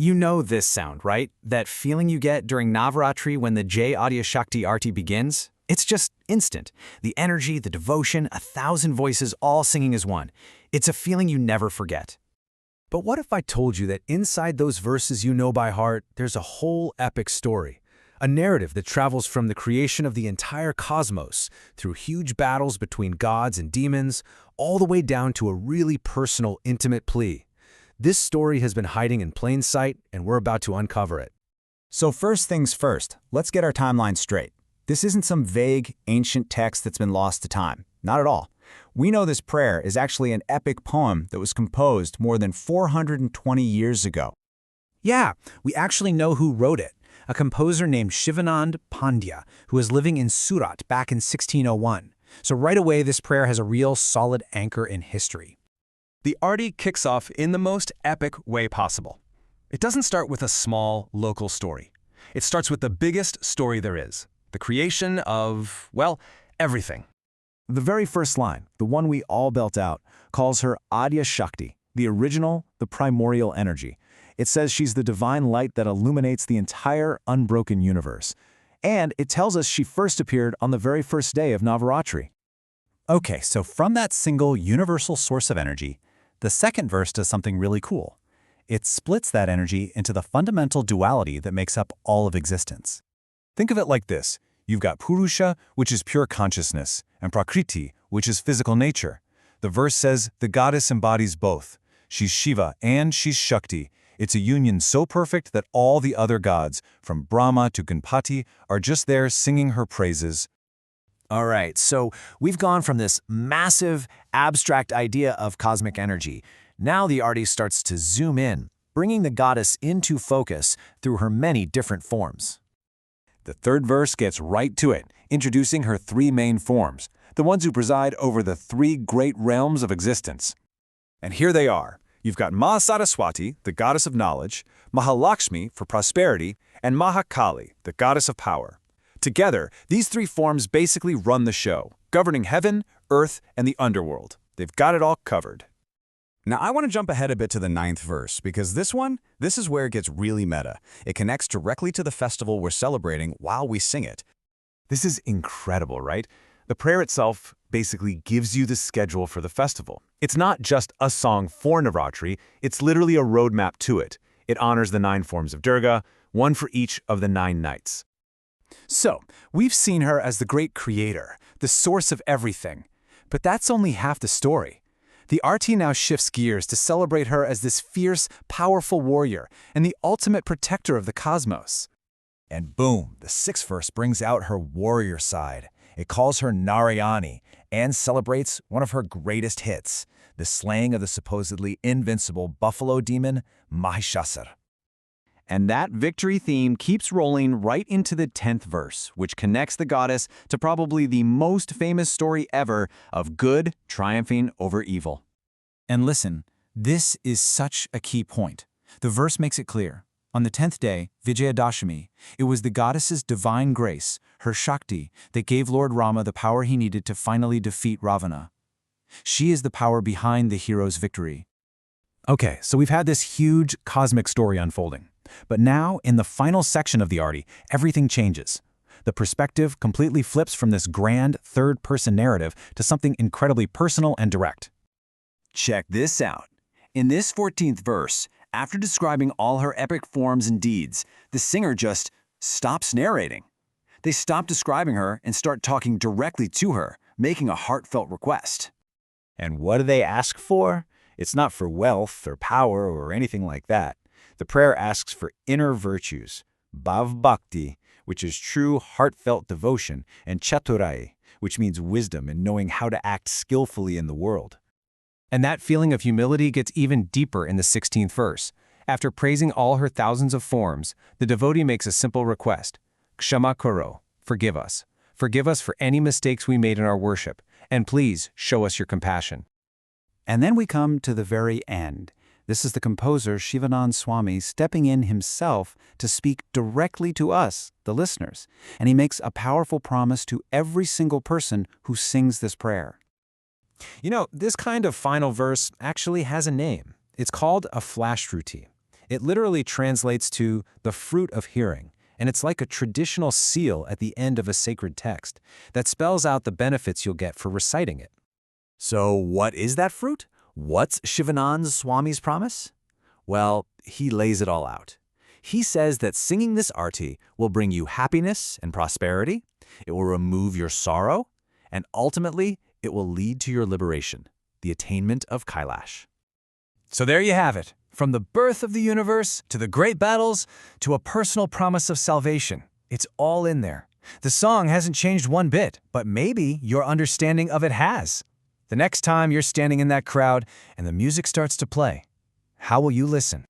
You know this sound, right? That feeling you get during Navaratri when the Jai adhyashkti aarti begins? It's just instant. The energy, the devotion, 1,000 voices all singing as one. It's a feeling you never forget. But what if I told you that inside those verses you know by heart, there's a whole epic story? A narrative that travels from the creation of the entire cosmos, through huge battles between gods and demons, all the way down to a really personal, intimate plea. This story has been hiding in plain sight, and we're about to uncover it. So first things first, let's get our timeline straight. This isn't some vague, ancient text that's been lost to time. Not at all. We know this prayer is actually an epic poem that was composed more than 420 years ago. Yeah, we actually know who wrote it. A composer named Shivanand Pandya, who was living in Surat back in 1601. So right away, this prayer has a real solid anchor in history. The aarti kicks off in the most epic way possible. It doesn't start with a small, local story. It starts with the biggest story there is, the creation of, well, everything. The very first line, the one we all belt out, calls her adhyashkti, the original, the primordial energy. It says she's the divine light that illuminates the entire unbroken universe. And it tells us she first appeared on the very first day of Navaratri. Okay, so from that single universal source of energy, the second verse does something really cool. It splits that energy into the fundamental duality that makes up all of existence. Think of it like this. You've got Purusha, which is pure consciousness, and Prakriti, which is physical nature. The verse says the goddess embodies both. She's Shiva and she's Shakti. It's a union so perfect that all the other gods, from Brahma to Ganpati, are just there singing her praises. All right, so we've gone from this massive, abstract idea of cosmic energy. Now the aarti starts to zoom in, bringing the goddess into focus through her many different forms. The third verse gets right to it, introducing her three main forms, the ones who preside over the three great realms of existence. And here they are. You've got Mahasaraswati, the goddess of knowledge, Mahalakshmi for prosperity, and Mahakali, the goddess of power. Together, these three forms basically run the show, governing heaven, earth, and the underworld. They've got it all covered. Now, I want to jump ahead a bit to the 9th verse, because this is where it gets really meta. It connects directly to the festival we're celebrating while we sing it. This is incredible, right? The prayer itself basically gives you the schedule for the festival. It's not just a song for Navaratri, it's literally a roadmap to it. It honors the 9 forms of Durga, one for each of the 9 nights. So, we've seen her as the great creator, the source of everything. But that's only half the story. The aarti now shifts gears to celebrate her as this fierce, powerful warrior and the ultimate protector of the cosmos. And boom, the 6th verse brings out her warrior side. It calls her Narayani and celebrates one of her greatest hits, the slaying of the supposedly invincible buffalo demon, Mahishasura. And that victory theme keeps rolling right into the 10th verse, which connects the goddess to probably the most famous story ever of good triumphing over evil. And listen, this is such a key point. The verse makes it clear. On the 10th day, Vijayadashami, it was the goddess's divine grace, her Shakti, that gave Lord Rama the power he needed to finally defeat Ravana. She is the power behind the hero's victory. Okay, so we've had this huge cosmic story unfolding. But now, in the final section of the aarti, everything changes. The perspective completely flips from this grand third-person narrative to something incredibly personal and direct. Check this out. In this 14th verse, after describing all her epic forms and deeds, the singer just stops narrating. They stop describing her and start talking directly to her, making a heartfelt request. And what do they ask for? It's not for wealth or power or anything like that. The prayer asks for inner virtues, bhav bhakti, which is true heartfelt devotion, and chaturai, which means wisdom and knowing how to act skillfully in the world. And that feeling of humility gets even deeper in the 16th verse. After praising all her thousands of forms, the devotee makes a simple request. Kshama karo, forgive us. Forgive us for any mistakes we made in our worship, and please show us your compassion. And then we come to the very end. This is the composer Shivanand Swami stepping in himself to speak directly to us, the listeners, and he makes a powerful promise to every single person who sings this prayer. You know, this kind of final verse actually has a name. It's called a flashshruti. It literally translates to the fruit of hearing, and it's like a traditional seal at the end of a sacred text that spells out the benefits you'll get for reciting it. So what is that fruit? What's Shivanand Swami's promise? Well, he lays it all out. He says that singing this aarti will bring you happiness and prosperity, it will remove your sorrow, and ultimately, it will lead to your liberation, the attainment of Kailash. So there you have it. From the birth of the universe, to the great battles, to a personal promise of salvation. It's all in there. The song hasn't changed one bit, but maybe your understanding of it has. The next time you're standing in that crowd and the music starts to play, how will you listen?